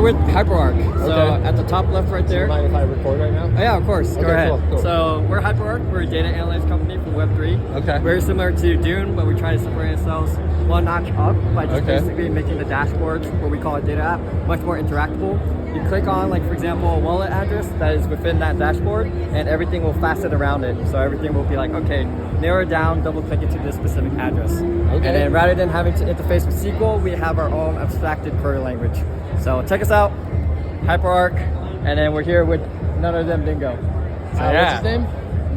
with HyperArc. So Okay. at the top left right Do you there. mind if I record right now? Oh, yeah, of course. Go Okay, ahead. cool. So we're HyperArc. We're a data analytics company for Web3. Okay. Very similar to Dune, but we try to separate ourselves one notch up by just Okay. basically making the dashboards, what we call a data app, much more interactable. You click on, like, for example, a wallet address that is within that dashboard, and everything will facet around it. So everything will be like, okay, narrow it down, double click into this specific address. Okay. And then rather than having to interface with SQL, we have our own abstracted query language. So check us out, HyperArc, and then we're here with none other than Bingo. So, What's his name?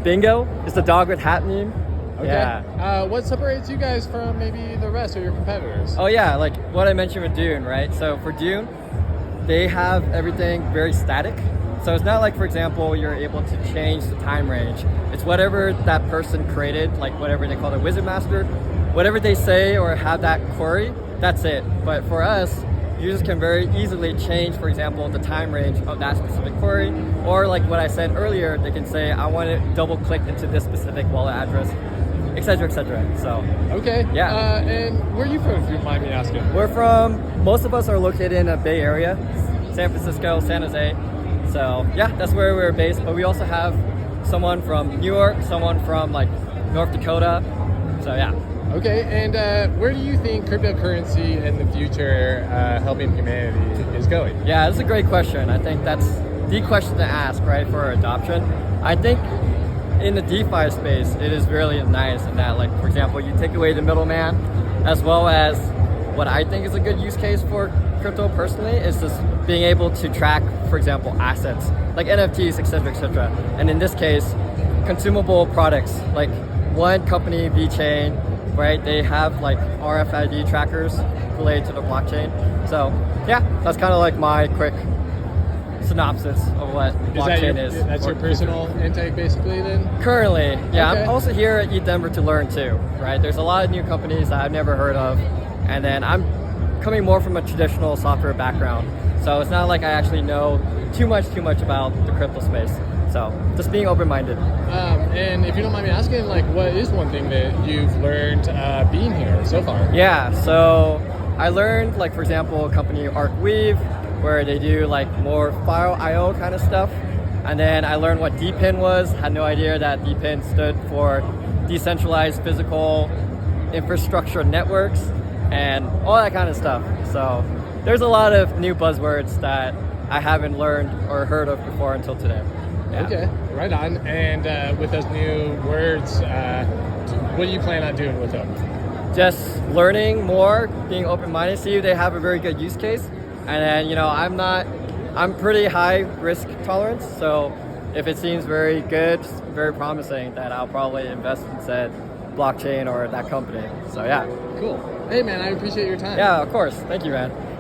Bingo is the dog with hat meme. Okay. Yeah. What separates you guys from maybe the rest of your competitors? Oh yeah, like what I mentioned with Dune, right? So for Dune, they have everything very static. So it's not like, for example, you're able to change the time range. It's whatever that person created, like whatever they call the wizard master, whatever they say or have that query, that's it. But for us, users can very easily change, for example, the time range of that specific query, or like what I said earlier, they can say, I want to double click into this specific wallet address, etc., etc. So, Okay. Yeah. And where are you from, if you don't mind me asking? most of us are located in the Bay Area, San Francisco, San Jose. So yeah, that's where we're based. But we also have someone from New York, someone from like North Dakota. So yeah. Okay, and where do you think cryptocurrency in the future helping humanity is going? Yeah, that's a great question. I think that's the question to ask, right, for adoption. I think in the DeFi space, it is really nice in that, like, for example, you take away the middleman, as well as what I think is a good use case for crypto personally is just being able to track, for example, assets like NFTs, etc., etc. And in this case, consumable products like one company, VeChain, right? They have like RFID trackers related to the blockchain. So yeah, that's kind of like my quick synopsis of what blockchain is. That's your personal intake basically then? Currently, yeah. Okay. I'm also here at Denver to learn too, right? There's a lot of new companies that I've never heard of, and then I'm coming more from a traditional software background. So it's not like I actually know too much about the crypto space. So just being open-minded. And if you don't mind me asking, like, what is one thing that you've learned being here so far? Yeah, so I learned, like, for example, a company Arcweave, where they do like more file IO kind of stuff. And then I learned what DPIN was. Had no idea that DPIN stood for decentralized physical infrastructure networks and all that kind of stuff. So there's a lot of new buzzwords that I haven't learned or heard of before until today. Yeah. Okay, right on. And with those new words, what do you plan on doing with them? Just learning more, being open-minded, see if they have a very good use case. And then, you know, I'm pretty high risk tolerance. So if it seems very good, very promising, then I'll probably invest in said blockchain or that company. So yeah. Cool. Hey man, I appreciate your time. Yeah, of course. Thank you, man.